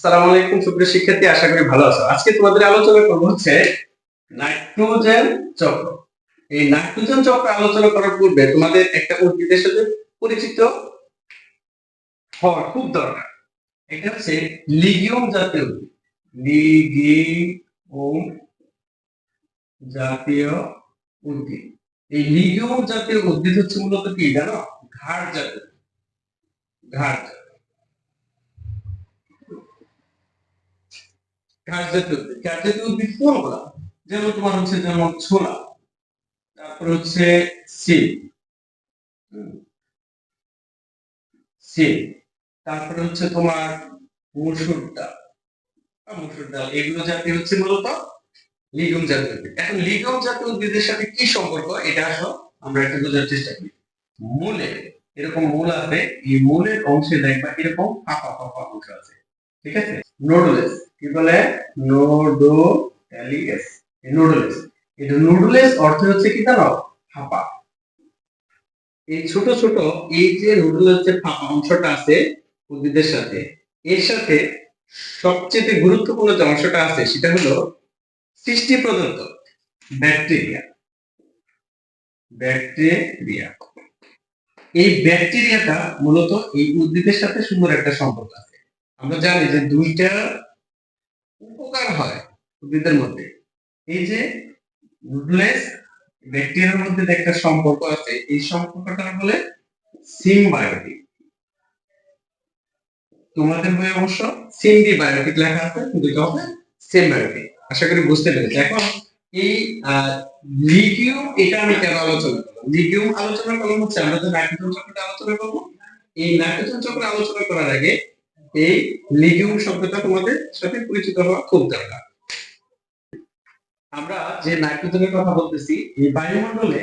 আসসালামু আলাইকুম সুপ্রিয় শিক্ষার্থী, আশা করি ভালো আছো। আজকে তোমাদের আলোচনা করব হচ্ছে নাইট্রোজেন চক্র। এই নাইট্রোজেন চক্র আলোচনা করার পূর্বে তোমাদের একটা উদ্ভিদের সাথে পরিচিত হওয়া খুব দরকার। এটা হচ্ছে লিগিউম জাতীয় উদ্ভিদ। লিগিউম জাতীয় উদ্ভিদ। এই লিগিউম জাতীয় উদ্ভিদ হচ্ছে মূলত কি জানো? ঘাড় জাতীয়। ঘাড় ঘাস জাতীয় উদ্ভিদ। ঘাস জাতীয় উদ্ভিদ কোনগুলা? যেমন তোমার হচ্ছে যেমন ছোলা, তারপর হচ্ছে সিম, সিম, তারপরে হচ্ছে তোমার মসুর ডাল, মসুর ডাল, এগুলো জাতীয় হচ্ছে মূলত লিগুম জাতীয় উদ্ভিদ। এখন লিগুম জাতীয় উদ্ভিদের সাথে কি সম্পর্ক এটা আসো আমরা একটু বোঝার চেষ্টা করি। মূলে এরকম মূল আছে, এই মূলের অংশে দেখবা এরকম ফাঁপা ফাঁপা অংশ আছে, ঠিক আছে? নোডুলেস, কি বলে? নোডোলিয়াস। নোডুলেস, এটা নোডুলেস অর্থ হচ্ছে কি জানো? ফাঁপা। এই ছোট ছোট এই যে নোডুলের যে ফাঁপা অংশটা আছে উদ্ভিদের সাথে, এর সাথে সবচেয়ে গুরুত্বপূর্ণ যে অংশটা আছে সেটা হলো সৃষ্টি প্রদত্ত ব্যাকটেরিয়া। ব্যাকটেরিয়া, এই ব্যাকটেরিয়াটা মূলত এই উদ্ভিদের সাথে সুন্দর একটা সম্পর্ক আছে। আমরা জানি যে দুইটা উপকার হয় উদ্ভিদের মধ্যে। এই যে নুডলেস ব্যাকটেরিয়ার মধ্যে যে একটা সম্পর্ক আছে, এই সম্পর্কটা বলে সিম্বায়োটিক। তোমাদের বইয়ে অবশ্য সিম্বিবায়োটিক লেখা আছে, কিন্তু এটা হবে সিম্বায়োটিক। আশা করি বুঝতে পেরেছি। এখন এই লিগিউম, এটা আমি কেন আলোচনা করলাম? লিগিউম আলোচনা করলাম হচ্ছে আমরা যে নাইট্রোজেন চক্রটা আলোচনা করব, এই নাইট্রোজেন চক্র আলোচনা করার আগে এই লিগিউম শব্দটা তোমাদের সাথে পরিচিত হওয়া খুব দরকার। আমরা যে নাইট্রোজেনের কথা বলতেছি, এই বায়ুমণ্ডলে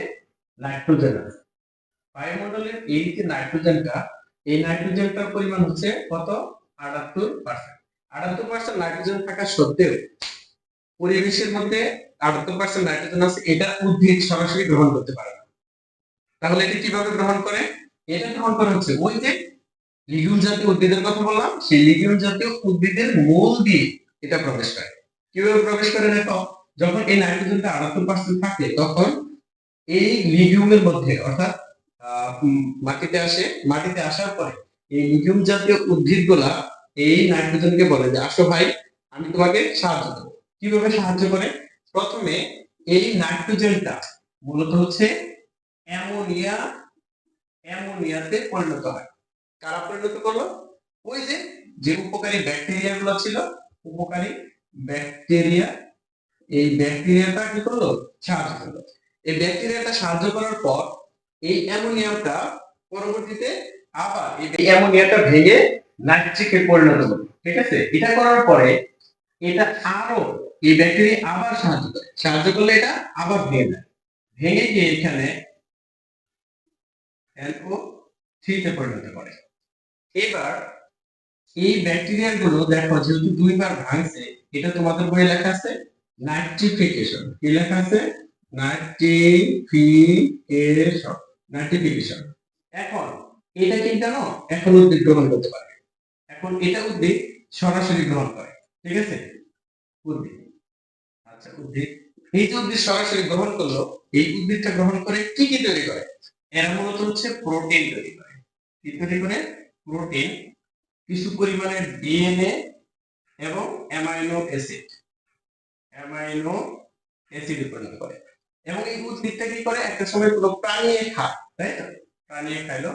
নাইট্রোজেন আছে। বায়ুমণ্ডলের এই যে নাইট্রোজেনটা, এই নাইট্রোজেনটার পরিমাণ হচ্ছে কত? 78%। 78% নাইট্রোজেন থাকা সত্ত্বেও পরিবেশের মধ্যে 78% নাইট্রোজেন আছে, এটা উদ্ভিদ সরাসরি গ্রহণ করতে পারে না। তাহলে এটা কিভাবে গ্রহণ করে? এটা গ্রহণ করে হচ্ছে ওই যে লিগিউম জাতীয় উদ্ভিদের কথা বললাম, সেই লিগিউম জাতীয় উদ্ভিদের মূল দিয়ে এটা প্রবেশ করে। কিভাবে প্রবেশ করে দেখো, যখন এই নাইট্রোজেনটা 78% থাকে তখন এই লিগিউমের মধ্যে অর্থাৎ মাটিতে আসে। মাটিতে আসার পরে এই লিগিউম জাতীয় উদ্ভিদগুলা এই নাইট্রোজেনকে বলে যে আসো ভাই, আমি তোমাকে সাহায্য করবো। কিভাবে সাহায্য করে? প্রথমে এই নাইট্রোজেনটা মূলত হচ্ছে অ্যামোনিয়া, অ্যামোনিয়াতে পরিণত হয়। কারা পরিণত করলো? ওই যে যে উপকারী ব্যাকটেরিয়া গুলো ছিল, উপকারী ব্যাকটেরিয়া, এই ব্যাকটেরিয়াটা কি করলো? সাহায্য করলো। এই ব্যাকটেরিয়াটা সাহায্য করার পর এই অ্যামোনিয়ামটা পরবর্তীতে আবার এই অ্যামোনিয়াটা ভেঙে নাইট্রিকে পরিণত করে, ঠিক আছে? এটা করার পরে এটা আরো এই ব্যাকটেরিয়া আবার সাহায্য করে। সাহায্য করলে এটা আবার ভেঙে যায়, ভেঙে গিয়ে এখানে NO3 তে পরিণত করে। এবার এই ব্যাকটেরিয়া গুলো দেখো যেহেতু দুইবার ভাঙছে, এটা তোমাদের বইয়ে লেখা আছে নাইট্রিফিকেশন। কি লেখা আছে? Nitrification, nitrification. এখন এটা কি জানো? এখন উদ্ভিদ গ্রহণ করতে পারে। এখন এটা উদ্ভিদ সরাসরি গ্রহণ করে, ঠিক আছে? উদ্ভিদ, আচ্ছা উদ্ভিদ, এই যে উদ্ভিদ সরাসরি গ্রহণ করলো, এই উদ্ভিদটা গ্রহণ করে কি কি তৈরি করে? এরা মূলত হচ্ছে প্রোটিন তৈরি করে। কি তৈরি করে? প্রোটিন, কিছু পরিমাণের ডিএনএ এবং অ্যামাইনো অ্যাসিড, অ্যামাইনো অ্যাসিড উৎপন্ন করে। এবং এই উদ্ভিদটা কি করে? একটা সময় পুরো প্রাণী খায়, তাই তো? প্রাণী খাইলো,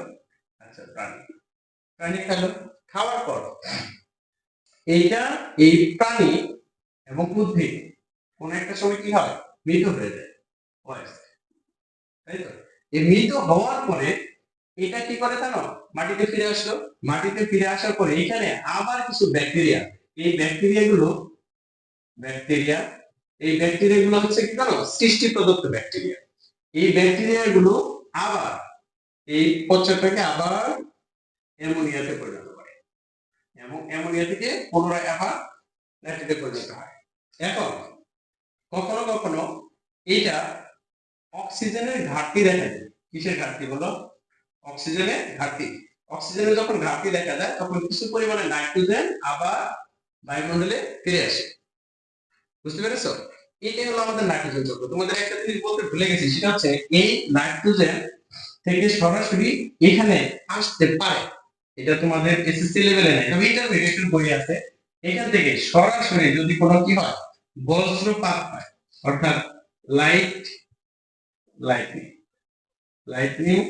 আচ্ছা প্রাণী, প্রাণী খাইলো, খাওয়ার পর এইটা, এই প্রাণী এবং উদ্ভিদ কোন একটা সময় কি হয়? মৃত হয়ে যায়, তাই তো? এই মৃত হওয়ার পরে এটা কি করে জানো? মাটিতে ফিরে আসলো। মাটিতে ফিরে আসার পরে এখানে আবার কিছু ব্যাকটেরিয়া, এই ব্যাকটেরিয়াগুলো, ব্যাকটেরিয়া, এই ব্যাকটেরিয়াগুলো হচ্ছে কি জানো? সৃষ্টি প্রদত্ত ব্যাকটেরিয়া। এই ব্যাকটেরিয়াগুলো আবার এই পচনটাকে আবার অ্যামোনিয়াতে পরিণত করে এবং অ্যামোনিয়া থেকে পুনরায় আবার নাইট্রেটে পরিণত হয়। এখন কখনো কখনো এটা অক্সিজেনের ঘাটতি দেখা যায়। কিসের ঘাটতি বলো? অক্সিজেনের ঘাটতি। অক্সিজেনের যখন ঘাটতি দেখা যায় তখন কিছু পরিমাণে নাইট্রোজেন আবার বায়ুমণ্ডলে ফিরে আসে। বুঝতে পেরেছো? এটাই হলো আমাদের নাইট্রোজেন চক্র। তোমাদের একটা জিনিস বলতে ভুলে গেছি, সেটা হচ্ছে এই নাইট্রোজেন থেকে সরাসরি এখানে আসতে পারে। এটা তোমাদের এসএসসি লেভেলে নাই, তবে ইন্টারমিডিয়েটের বই আছে। এখান থেকে সরাসরি যদি কোনো কি হয়, বজ্রপাত হয়, অর্থাৎ লাইট লাইটনিং লাইটনিং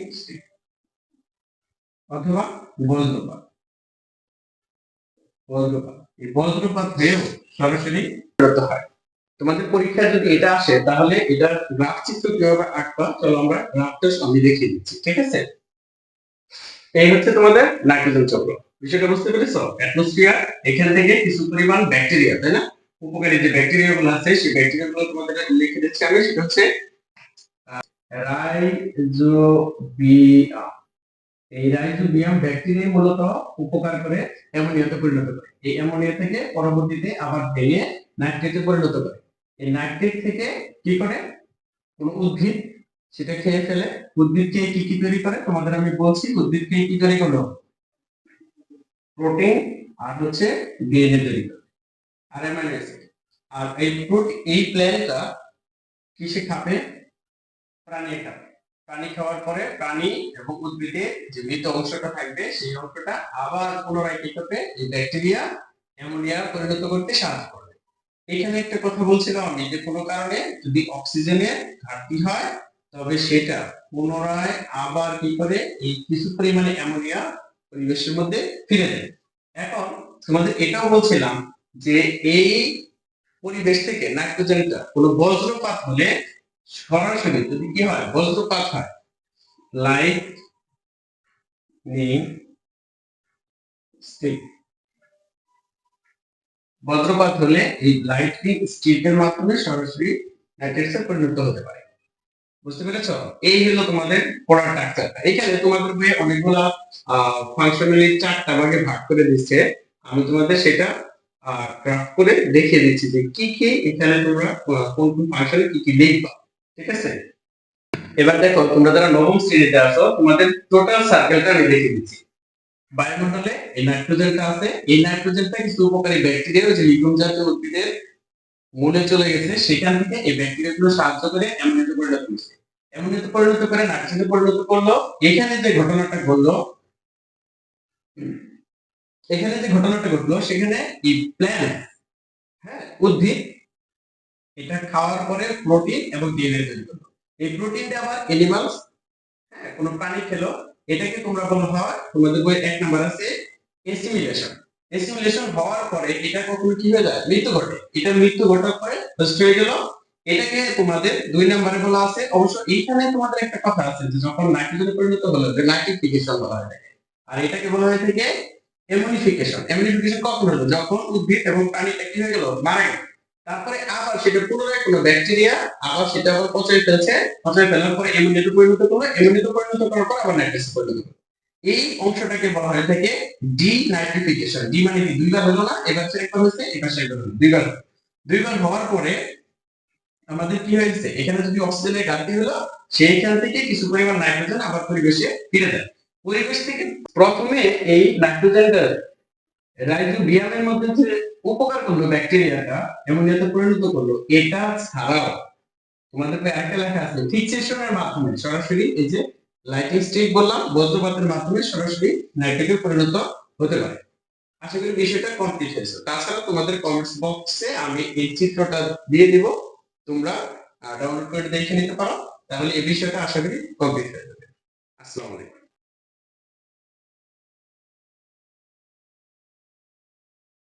অথবা বজ্রপাত বজ্রপাত এই বজ্রপাত হয়েও সরাসরি বেরোতে হয়। তোমাদের পরীক্ষায় যদি এটা আসে, তাহলে এটার গ্রাফ চিত্র কিভাবে আঁকবা, চলো আমরা গ্রাফটা আমি দেখিয়ে দিচ্ছি। ঠিক আছে? এই হচ্ছে তোমাদের নাইট্রোজেন চক্র। বিষয়টা বুঝতে পেরেছো? অ্যাটমসফিয়ার, এখান থেকে কিছু পরিমাণ ব্যাকটেরিয়া, তাই না, উপকারী যে ব্যাকটেরিয়া গুলো আছে, সেই ব্যাকটেরিয়া গুলো তোমাদের লিখে দিচ্ছি আমি। সেটা হচ্ছে রাইজোবিয়াম। এই রাইজোবিয়াম ব্যাকটেরিয়া মূলত উপকার করে অ্যামোনিয়াতে পরিণত করে। এই অ্যামোনিয়া থেকে পরবর্তীতে আবার ভেঙে নাইট্রেটে পরিণত করে। এই নাইট্রেট থেকে কি করে, কোন উদ্ভিদ সেটা খেয়ে ফেলে। উদ্ভিদ খেয়ে কি কি তৈরি করে তোমাদের আমি বলছি। উদ্ভিদ খেয়ে কি তৈরি করলো? প্রোটিন আর হচ্ছে ডিএনএ তৈরি করে, আর অ্যামাইনো অ্যাসিড। আর এই প্ল্যান্টটা কিসে খাবে? প্রাণী খাবে। প্রাণী খাওয়ার পরে প্রাণী এবং উদ্ভিদের যে মৃত অংশটা থাকবে, সেই অংশটা আবার পুনরায় কি করবে? এই ব্যাকটেরিয়া অ্যামোনিয়া পরিণত করতে সাহায্য করবে। এখানে একটা কথা বলছিলাম আমি, যে কোনো কারণে যদি অক্সিজেনের ঘাটতি হয়, তবে সেটা পুনরায় আবার কি করে, এই কিছু পরিমাণে অ্যামোনিয়া পরিবেশের মধ্যে ফিরে দেয়। এখন তোমাদের এটাও বলছিলাম যে এই পরিবেশ থেকে নাইট্রোজেনটা কোনো বজ্রপাত হলে সরাসরি যদি কি হয়, বজ্রপাত হয়, লাইট নিং স্ট্রিক, বজ্রপাত হলে এই লাইটনিং স্ট্রিকের মাধ্যমে সরাসরি নাইট্রেটে পরিণত হতে পারে। বুঝতে পেরেছো? এই হলো তোমাদের পড়ার স্ট্রাকচারটা। এখানে তোমাদের বইয়ে অনেকগুলা ফাংশনালি 4টা ভাগে ভাগ করে দিচ্ছে। আমি তোমাদের সেটা ক্রাফট করে দেখিয়ে দিচ্ছি যে কি কি এখানে তোমরা কোন কোন ফাংশনে কি কি লিখবা। ঠিক আছে? এবার দেখো, তোমরা যারা নবম শ্রেণীতে আছো, তোমাদের টোটাল সার্কেলটা আমি দেখিয়ে দিচ্ছি। বায়ুমণ্ডলে এই নাইট্রোজেনটা আছে। এই নাইট্রোজেনটা কিছু উপকারী ব্যাকটেরিয়া, যে লিগুম জাতীয় উদ্ভিদের মূলে চলে গেছে, সেখান থেকে এই ব্যাকটেরিয়াগুলো সাহায্য করে অ্যামোনিয়াতে পরিণত হচ্ছে। অ্যামোনিয়াতে পরিণত করে নাইট্রোজেনে পরিণত করলো। এখানে যে ঘটনাটা ঘটলো, সেখানে এই প্ল্যান্ট, হ্যাঁ, উদ্ভিদ, এটা খাওয়ার পরে প্রোটিন এবং ডিএনএ তৈরি করলো। এই প্রোটিনটা আবার অ্যানিমালস, হ্যাঁ, কোন প্রাণী খেলো। এটাকে তোমরা বলা হয়, তোমাদের বই 1 নাম্বার আছে এসিমিলেশন। এসিমিলেশন হওয়ার পরে এটা কখনো কি হয়ে যায়? মৃত্যু ঘটে। এটা মৃত্যু ঘটার পরে নষ্ট হয়ে গেল। এটাকে তোমাদের 2 নম্বরে বলা আছে। অবশ্য এইখানে তোমাদের একটা কথা আছে, যে যখন নাইট্রোজেনে পরিণত হলো, যে নাইট্রিফিকেশন বলা হয় এটাকে। আর এটাকে বলা হয় থেকে এমোনিফিকেশন। এমোনিফিকেশন কখন হলো? যখন উদ্ভিদ এবং প্রাণীটা কি হয়ে গেল? মারা গেল। তারপরে আবার সেটা পুনরায় কোনো ব্যাকটেরিয়া আবার সেটা আবার পচাই ফেলছে। পচাই ফেলার পরে অ্যামোনিয়াতে পরিণত করলো। অ্যামোনিয়াতে পরিণত করার পর আবার নাইট্রেটে পরিণত করলো। এই অংশটাকে বলা হয় থেকে ডিনাইট্রিফিকেশন। ডি মানে কি? দুইবার হলো না, এবার একবার হয়েছে, এবার একবার হলো, দুইবার হলো। দুইবার হওয়ার পরে আমাদের কি হয়েছে? এখানে যদি অক্সিজেনের ঘাটতি হলো, সেইখান থেকে কিছু পরিমাণ নাইট্রোজেন আবার পরিবেশে ফিরে যায়। পরিবেশ থেকে প্রথমে এই নাইট্রোজেনটা রাইজোবিয়ামের মধ্যে যে উপকার করলো ব্যাকটেরিয়াটা, অ্যামোনিয়াতে পরিণত করলো, এটা ছাড়াও তোমাদের আরেকটা লেখা আছে ফিক্সেশনের মাধ্যমে সরাসরি, এই যে লাইটিং স্ট্রিক বললাম, বজ্রপাতের মাধ্যমে সরাসরি নাইট্রেটে পরিণত হতে পারে। আশা করি বিষয়টা কমপ্লিট হয়েছে। তাছাড়া তোমাদের কমেন্টস বক্সে আমি এই চিত্রটা দিয়ে দিব, তোমরা ডাউনলোড করে দেখে নিতে পারো। তাহলে এই বিষয়টা আশা করি কমপ্লিট হয়ে যাবে। আসসালামু আলাইকুম।